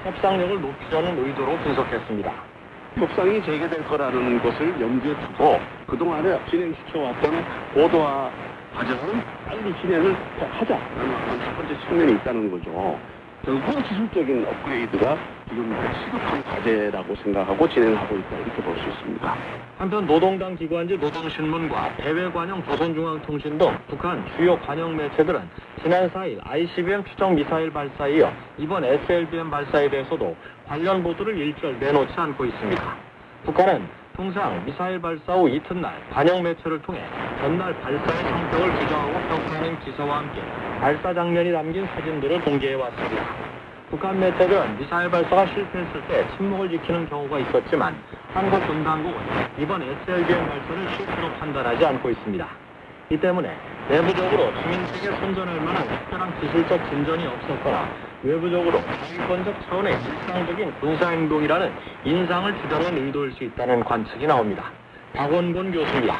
협상력을 높이려는 의도로 분석했습니다. 협상이 재개될 거라는 것을 염두에 두고 그동안에 진행시켜왔던 고도화 과정은 빨리 진행을 하자라는 첫 번째 측면이 있다는 거죠. 결국은 기술적인 업그레이드가 지금 시급한 과제라고 생각하고 진행하고 있다 이렇게 볼 수 있습니다. 한편 노동당 기관지 노동신문과 대외관영 조선중앙통신 등 북한 주요 관영 매체들은 지난 4일 ICBM 추정 미사일 발사에 이어 이번 SLBM 발사에 대해서도 관련 보도를 일절 내놓지 않고 있습니다. 북한은 통상 미사일 발사 후 이튿날 관영 매체를 통해 전날 발사의 성격을 규정하고 평가하는 기사와 함께 발사 장면이 담긴 사진들을 공개해왔습니다. 북한 매체들은 미사일 발사가 실패했을 때 침묵을 지키는 경우가 있었지만 한국 군당국은 이번 SLBM 발사를 실패로 판단하지 않고 있습니다. 이 때문에 내부적으로 주민들에게 선전할 만한 특별한 기술적 진전이 없었거나 외부적으로 자위권적 차원의 일상적인 군사행동이라는 인상을 주장한 의도일 수 있다는 관측이 나옵니다. 박원곤 교수입니다.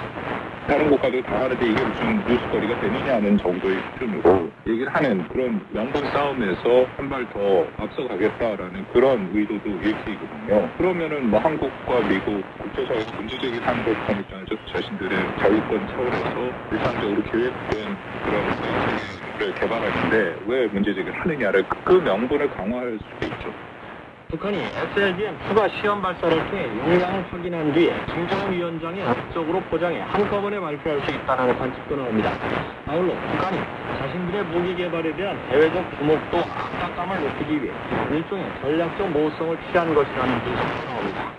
다른 국가들이 당하는데 이게 무슨 뉴스거리가 되느냐는 정도의 수준으로 얘기를 하는 그런 명분 싸움에서 한 발 더 앞서가겠다라는 그런 의도도 일치이거든요. 그러면은 뭐 한국과 미국 국제사회에서 문제제기를 하는 걸 북한 입장에서 자신들의 자위권 차원에서 일상적으로 계획된 그런 체계를 개발하는데 왜 문제제기를 하느냐를 그 명분을 강화할 수도 있죠. 북한이 SLBM 추가 시험 발사를 통해 용량을 확인한 뒤에 김정은 위원장이 적극적으로 포장해 한꺼번에 발표할 수 있다는 관측도 나옵니다. 아울러 북한이 자신들의 무기 개발에 대한 대외적 주목도와 압박감을 높이기 위해 일종의 전략적 모호성을 취한 것이라는 분석도 나옵니다.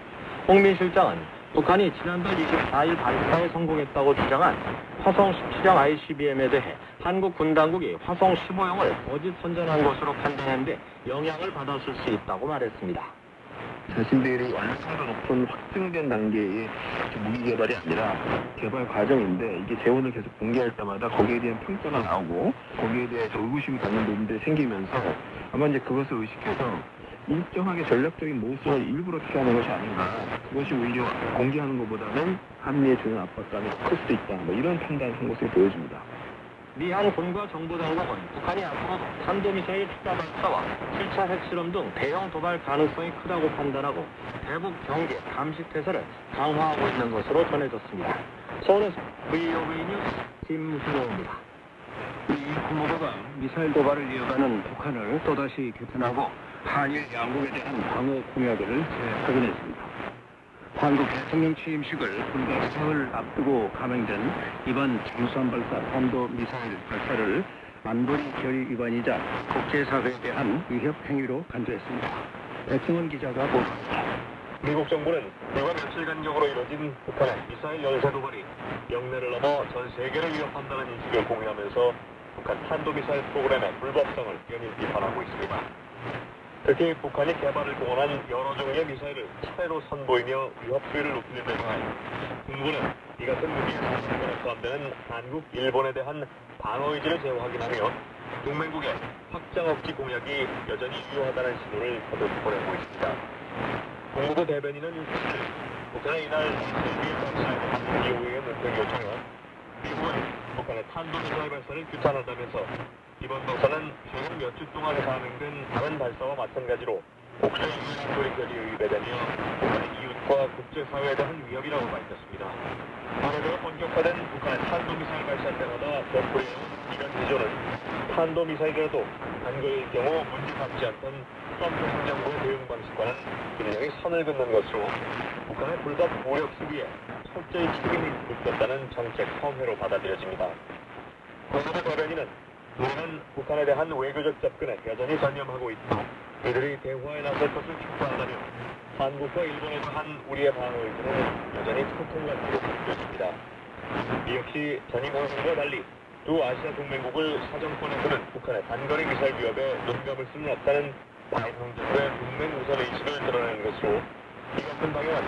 홍민 실장은 북한이 지난달 24일 발사에 성공했다고 주장한 화성 17형 ICBM에 대해 한국 군당국이 화성 15형을 거짓 선전한 것으로 판단하는데 영향을 받았을 수 있다고 말했습니다. 자신들이 완성도 높은 확증된 단계의 무기 개발이 아니라 개발 과정인데 이게 재원을 계속 공개할 때마다 거기에 대한 평가가 나오고 거기에 대해서 의구심이 갖는 부분들이 생기면서 아마 이제 그것을 의식해서 일정하게 전략적인 모습을 일부러 취하는 것이 아닌가. 그것이 오히려 공개하는 것보다는 한미에 주는 압박감이 클 수도 있다. 뭐 이런 판단을 한 것으로 보여집니다. 미한 군과 정보당국은 북한이 앞으로도 탄도미사일 추가 발사와 7차 핵실험 등 대형 도발 가능성이 크다고 판단하고 대북 경계 감시 태세를 강화하고 있는 것으로 전해졌습니다. 서울에서 VOV 뉴스 김순호입니다. 이 국무부가 미사일 도발을 이어가는 북한을 또다시 규탄하고 한일 양국에 대한 방어 공약을 재확인했습니다. 한국 대통령 취임식을 불과 사흘 앞두고 감행된 이번 잠수함 발사 탄도미사일 발사를 안보리 결의 위반이자 국제사회에 대한 위협 행위로 간주했습니다. 백승원 기자가 보도합니다. 미국 정부는 불과 며칠 간격으로 이뤄진 북한의 미사일 연쇄 도발이 영내를 넘어 전 세계를 위협한다는 인식을 공유하면서 북한 탄도미사일 프로그램의 불법성을 연일 비판하고 있습니다. 특히 북한이 개발을 동원한 여러 종류의 미사일을 차례로 선보이며 위협 수위를 높이는 데 대하여 국무부는 이 같은 무기의 사용에 포함되는 한국, 일본에 대한 방어 의지를 재확인하며 동맹국의 확장 억지 공약이 여전히 유효하다는 신호를 거듭 보내고 있습니다. 국무부 대변인은 북한의 이날 SLBM 발사에 대한 미국의 문턱 요청을 미국은 북한의 탄도미사일 발사를 규탄한다면서 이번 발사는 최근 몇 주 동안 감행된 다른 발사와 마찬가지로 옥션 안보리 결의에 위배되며 북한의 이웃과 국제사회에 대한 위협이라고 밝혔습니다. 반대로 본격화된 북한의 탄도미사일 발사 때마다 되풀이해온 이런 지조는 탄도미사일이라도 단거리일 경우 문제 삼지 않던 트럼프 행정부의 대응 방식과는 분명히 선을 긋는 것으로 북한의 불법 무력 시비에 철저히 책임이 묻혔다는 정책 성회로 받아들여집니다. 국무부 대변인은 우리는 북한에 대한 외교적 접근에 여전히 전념하고 있고 이들이 대화에 나설 것을 촉구한다며 한국과 일본에 대한 우리의 방어 의지는 여전히 소통관계로 바뀌었습니다. 이 역시 전임 홍준과 달리 두 아시아 동맹국을 사정권에 두는 북한의 단거리 미사일 위협에 눈 감을 수는 없다는 바이든 정부의 동맹 우선 의식을 드러내는 것으로 이 같은 방향은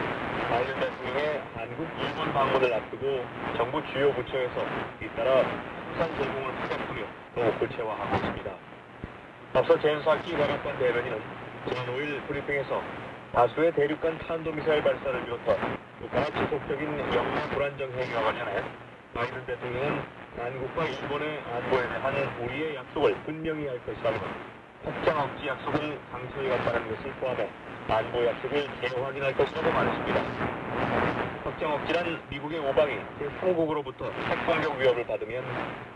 바이든 대통령의 한국, 일본 방문을 앞두고 정부 주요 부처에서 잇따라 수산 제공을 파격하며 더욱 구체화하고 있습니다. 앞서 젠사키 백악관 대변인은 지난 5일 브리핑에서 다수의 대륙간 탄도미사일 발사를 비롯한 북한의 지속적인 영내 불안정 행위와 관련해 바이든 대통령은 한국과 일본의 안보에 대한 우리의 약속을 분명히 할 것이라며 확장 억지 약속을 강철이갔다는 것을 포함해 안보 약속을 재확인할 것이라고 말했습니다. 확장 억지란 미국의 오방이 제3국으로부터 핵공격 위협을 받으면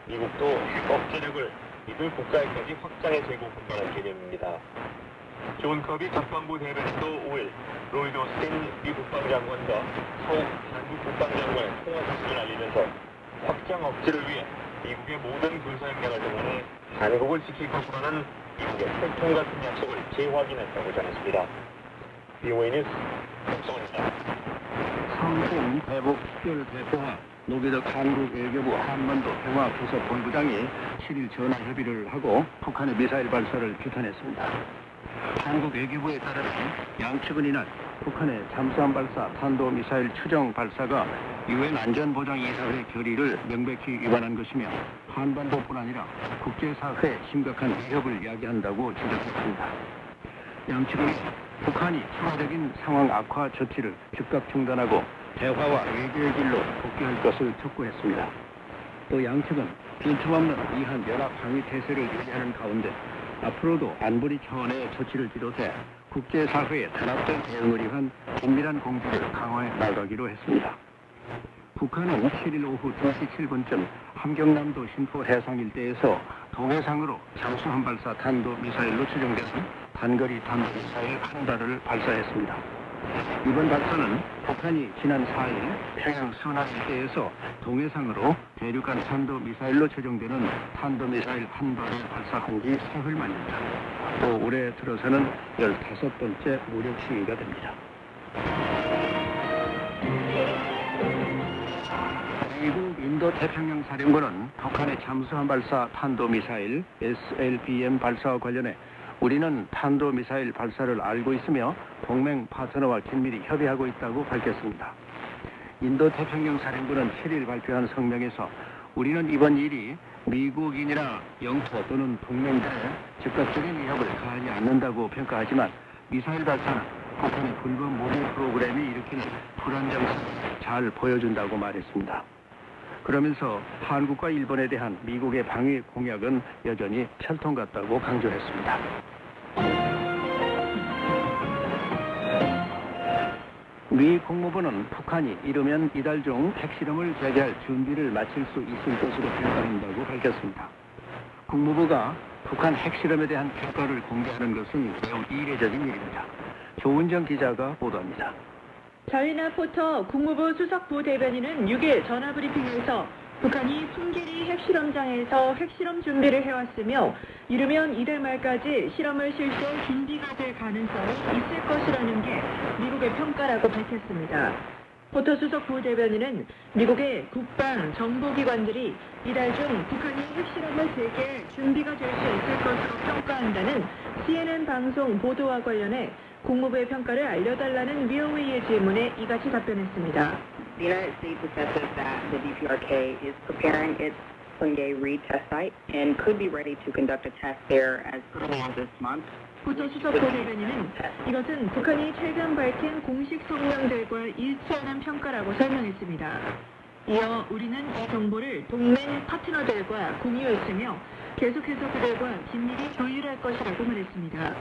미국도 핵 억제력을 이들 국가에까지 확장해 제공한다는 개념입니다. 존 커비 국방부 대변인도 5일 로이드 오스틴 미 국방장관과 서욱 한국 국방장관의 통화 사실을 알리면서 확장 억제를 위해 미국의 모든 군사역량을 동원해 한국을 지킬 것이라는 미국의 철통 같은 약속을 재확인했다고 전했습니다. BOA 뉴스 박성원입니다. 상공 대북 특별 대표와 노기덕 한국 외교부 한반도 평화부서 본부장이 7일 전화 협의를 하고 북한의 미사일 발사를 규탄했습니다. 한국 외교부에 따르면 양측은 이날 북한의 잠수함 발사 탄도미사일 추정 발사가 유엔 안전보장이사회 결의를 명백히 위반한 것이며 한반도뿐 아니라 국제사회에 심각한 위협을 야기한다고 지적했습니다. 양측은 북한이 추가적인 상황 악화 조치를 즉각 중단하고 대화와 외교의 길로 복귀할 것을 촉구했습니다. 또 양측은 빈틈없는 이한 연합 방위 태세를 유지하는 가운데 앞으로도 안보리 차원의 조치를 비롯해 국제사회의 단합된 대응을 위한 긴밀한 공조를 강화해 나가기로 했습니다. 북한은 7일 오후 2시 7분쯤 함경남도 신포 해상 일대에서 동해상으로 잠수함 발사 탄도미사일로 추정되는 단거리 탄도미사일 한 발을 발사했습니다. 이번 발사는 북한이 지난 4일 평양 순안 일대에서 동해상으로 대륙간 탄도미사일로 추정되는 탄도미사일 한 발을 발사한 지 사흘 만입니다. 또 올해 들어서는 15번째 무력 시위가 됩니다. 미국 인도태평양 사령부는 북한의 잠수함 발사 탄도미사일 SLBM 발사와 관련해 우리는 탄도미사일 발사를 알고 있으며 동맹 파트너와 긴밀히 협의하고 있다고 밝혔습니다. 인도태평양 사령부는 7일 발표한 성명에서 우리는 이번 일이 미국인이나 영토 또는 동맹들의 즉각적인 위협을 가하지 않는다고 평가하지만 미사일 발사는 북한의 불법 무기 프로그램이 일으키는 불안정성을 잘 보여준다고 말했습니다. 그러면서 한국과 일본에 대한 미국의 방위 공약은 여전히 철통 같다고 강조했습니다. 미 국무부는 북한이 이르면 이달 중 핵실험을 재개할 준비를 마칠 수 있을 것으로 평가한다고 밝혔습니다. 국무부가 북한 핵실험에 대한 평가를 공개하는 것은 매우 이례적인 일입니다. 조은정 기자가 보도합니다. 자이나 포터 국무부 수석부 대변인은 6일 전화브리핑에서 북한이 풍계리 핵실험장에서 핵실험 준비를 해왔으며 이르면 이달 말까지 실험을 실시할 준비가 될 가능성이 있을 것이라는 게 미국의 평가라고 밝혔습니다. 포터 수석부 대변인은 미국의 국방, 정보기관들이 이달 중 북한이 핵실험을 재개할 준비가 될 수 있을 것으로 평가한다는 CNN 방송 보도와 관련해 국무부의 평가를 알려달라는 VOA의 질문에 이같이 답변했습니다. The United States assesses that the DPRK is preparing its Punggye retest site and could be ready to conduct a test there as early as this month. 포터 수석부 대변인은 이것은 북한이 최근 밝힌 공식 성명들과 일치하는 평가라고 설명했습니다. 이어 우리는 이 정보를 동맹 파트너들과 공유했으며 계속해서 그들과 긴밀히 조율할 것이라고 말했습니다.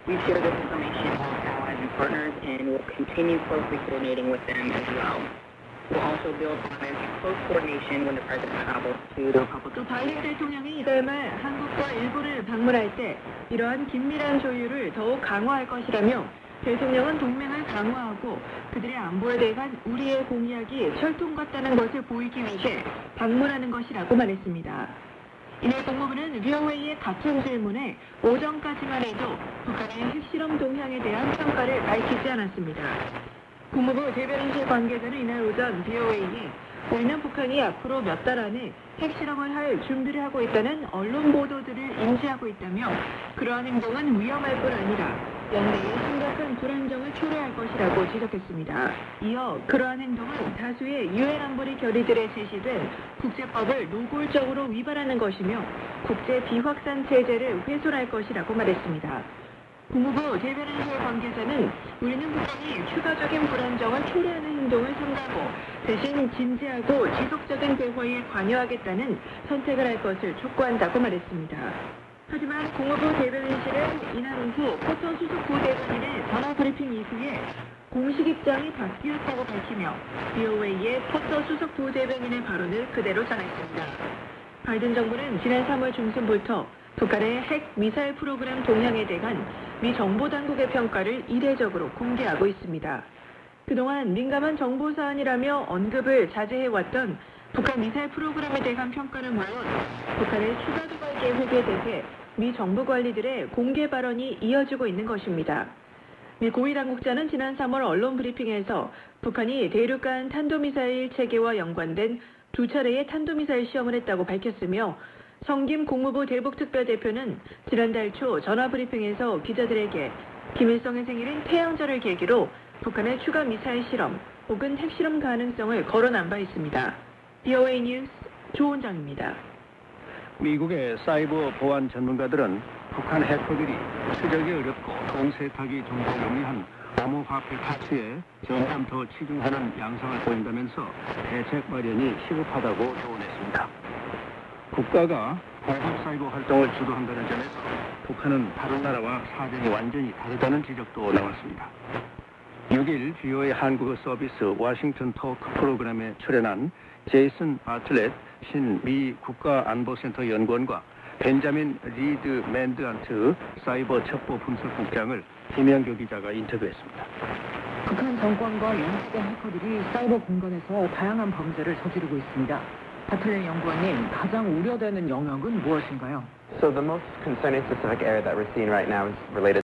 We share this information with allies and partners and will continue closely coordinating with them as well. We'll also build on this close coordination when the President travels to the Republic 또 of 바이든 대통령이 이달 말 한국과 일본을 방문할 때 이러한 긴밀한 조율을 더욱 강화할 것이라며 대통령은 동맹을 강화하고 그들의 안보에 대한 우리의 공약이 철통 같다는 것을 보이기 위해 방문하는 것이라고 말했습니다. 이내 국무부는 VOA의 같은 질문에 오전까지만 해도 북한의 핵실험 동향에 대한 평가를 밝히지 않았습니다. 국무부 대변인실 관계자는 이날 오전 VOA에 우리는 북한이 앞으로 몇 달 안에 핵실험을 할 준비를 하고 있다는 언론 보도들을 인지하고 있다며 그러한 행동은 위험할 뿐 아니라 연내에 심각한 불안정을 초래할 것이라고 지적했습니다. 이어 그러한 행동은 다수의 유엔 안보리 결의들에 제시된 국제법을 노골적으로 위반하는 것이며 국제 비확산 체제를 훼손할 것이라고 말했습니다. 국무부 대변인실 관계자는 우리는 북한이 추가적인 불안정을 초래하는 행동을 삼가고 대신 진지하고 지속적인 대화에 관여하겠다는 선택을 할 것을 촉구한다고 말했습니다. 하지만 국무부 대변인실은 이날 오후 포터 수석 부대변인의 전화 브리핑 이후에 공식 입장이 바뀌었다고 밝히며 BOA의 포터 수석 부대변인의 발언을 그대로 전했습니다. 바이든 정부는 지난 3월 중순부터 북한의 핵 미사일 프로그램 동향에 대한 미 정보당국의 평가를 이례적으로 공개하고 있습니다. 그동안 민감한 정보 사안이라며 언급을 자제해왔던 북한 미사일 프로그램에 대한 평가를 물론 북한의 추가 도발 계획에 대해 미 정부 관리들의 공개 발언이 이어지고 있는 것입니다. 미 고위 당국자는 지난 3월 언론 브리핑에서 북한이 대륙간 탄도미사일 체계와 연관된 2차례의 탄도미사일 시험을 했다고 밝혔으며 성김 국무부 대북특별대표는 지난달 초 전화 브리핑에서 기자들에게 김일성의 생일인 태양절을 계기로 북한의 추가 미사일 실험 혹은 핵실험 가능성을 거론한 바 있습니다. BOA 뉴스 조은정입니다. 미국의 사이버 보안 전문가들은 북한 해커들이 추적이 어렵고 통세탁이 정도 용이한 암호화폐 파츠에 점점 더 치중하는 양상을 보인다면서 대책 마련이 시급하다고 조언했습니다. 국가가 고급 사이버 활동을 주도한다는 점에서 북한은 다른 나라와 사정이 완전히 다르다는 지적도 나왔습니다. 6일 BOA 한국어 서비스 워싱턴 토크 프로그램에 출연한 제이슨 바틀렛 신미 국가안보센터 연구원과 벤자민 리드 맨드안트 사이버 첩보 분석국장을 김영교 기자가 인터뷰했습니다. 북한 정권과 연합의 해커들이 사이버 공간에서 다양한 범죄를 저지르고 있습니다. 바틀렌 연구원님, 가장 우려되는 영역은 무엇인가요? So the most concerning specific area that we're seeing right now is related